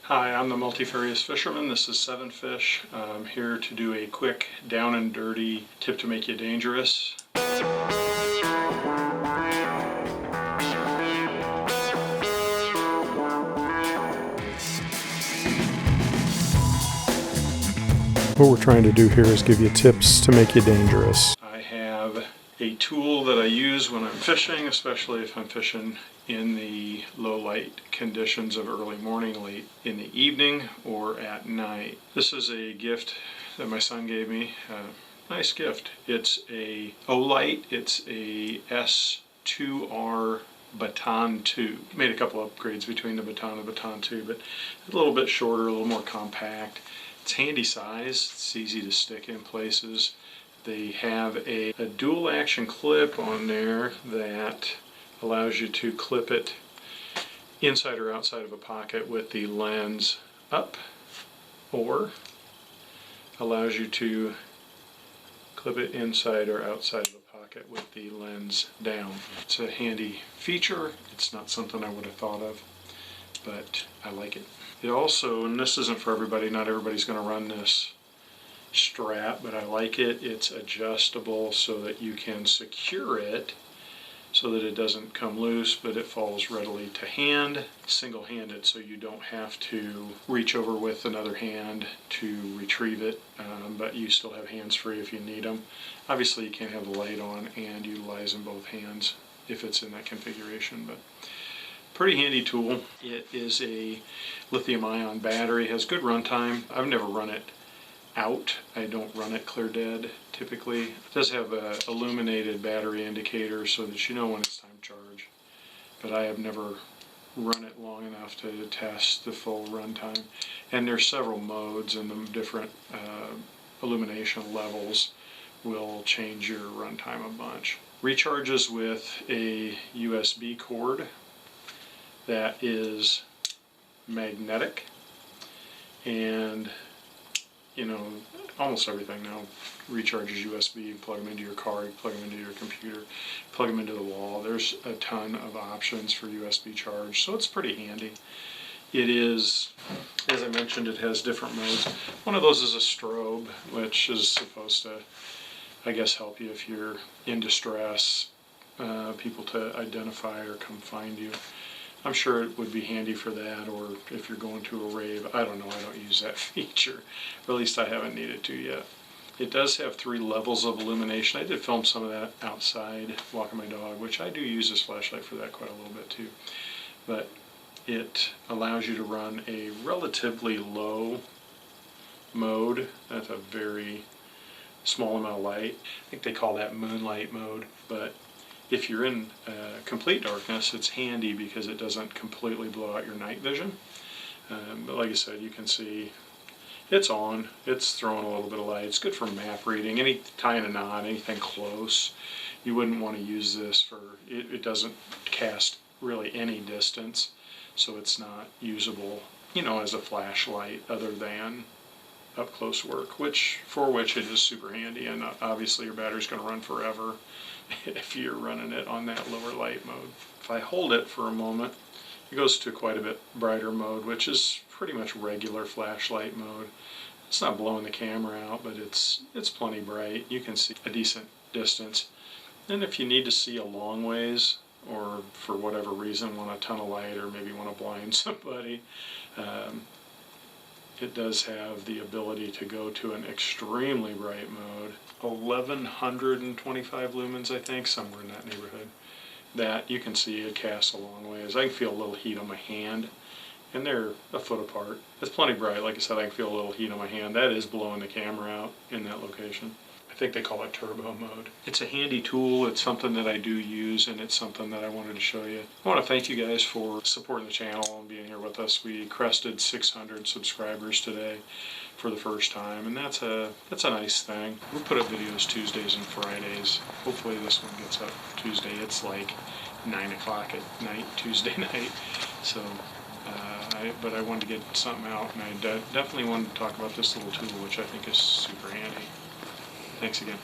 Hi, I'm the Multifarious fisherman. This is 7Fish. I'm here to do a quick down and dirty tip to make you dangerous. What we're trying to do here is give you tips to make you dangerous. I have a tool that I use when I'm fishing, especially if I'm fishing in the low light conditions of early morning, late in the evening, or at night. This is a gift that my son gave me. Nice gift. It's a Olight. It's a S2R Baton 2. Made a couple upgrades between the Baton and Baton 2, but a little bit shorter, a little more compact. It's handy size. It's easy to stick in places. They have a dual action clip on there that allows you to clip it inside or outside of a pocket with the lens up, or allows you to clip it inside or outside of a pocket with the lens down. It's a handy feature. It's not something I would have thought of, but I like it. It also, and this isn't for everybody, not everybody's going to run this strap, but I like it. It's adjustable so that you can secure it so that it doesn't come loose, but it falls readily to hand, single-handed, so you don't have to reach over with another hand to retrieve it, but you still have hands free if you need them. Obviously you can't have the light on and utilize in both hands if it's in that configuration, but pretty handy tool. It is a lithium-ion battery, has good runtime. I've never run it out. I don't run it clear dead typically. It does have a illuminated battery indicator so that you know when it's time to charge, but I have never run it long enough to test the full runtime. And there's several modes, and the different illumination levels will change your runtime a bunch. Recharges with a USB cord that is magnetic, and you know, almost everything now recharges USB. You plug them into your car, you plug them into your computer, plug them into the wall. There's a ton of options for USB charge, so it's pretty handy. It is, as I mentioned, it has different modes. One of those is a strobe, which is supposed to, I guess, help you if you're in distress, people to identify or come find you. I'm sure it would be handy for that, or if you're going to a rave. I don't know, I don't use that feature, or at least I haven't needed to yet. It does have 3 levels of illumination. I did film some of that outside walking my dog, which I do use this flashlight for that quite a little bit too. But it allows you to run a relatively low mode. That's a very small amount of light. I think they call that moonlight mode, but if you're in complete darkness, it's handy because it doesn't completely blow out your night vision. But like I said, you can see it's on. It's throwing a little bit of light. It's good for map reading, any tying a knot, anything close. You wouldn't want to use this for, it doesn't cast really any distance, so it's not usable, you know, as a flashlight other than up close work, for which it is super handy, and obviously your battery's going to run forever if you're running it on that lower light mode. If I hold it for a moment, it goes to quite a bit brighter mode, which is pretty much regular flashlight mode. It's not blowing the camera out, but it's plenty bright. You can see a decent distance. And if you need to see a long ways, or for whatever reason want a ton of light, or maybe want to blind somebody, it does have the ability to go to an extremely bright mode, 1125 lumens, I think, somewhere in that neighborhood, that you can see it casts a long ways. I can feel a little heat on my hand, and they're a foot apart. It's plenty bright. Like I said, I can feel a little heat on my hand. That is blowing the camera out in that location. I think they call it turbo mode. It's a handy tool. It's something that I do use, and it's something that I wanted to show you. I want to thank you guys for supporting the channel and being here with us. We crested 600 subscribers today for the first time, and that's a nice thing. We put up videos Tuesdays and Fridays. Hopefully this one gets up Tuesday. It's like 9 o'clock at night, Tuesday night. So, but I wanted to get something out, and I definitely wanted to talk about this little tool, which I think is super handy. Thanks again.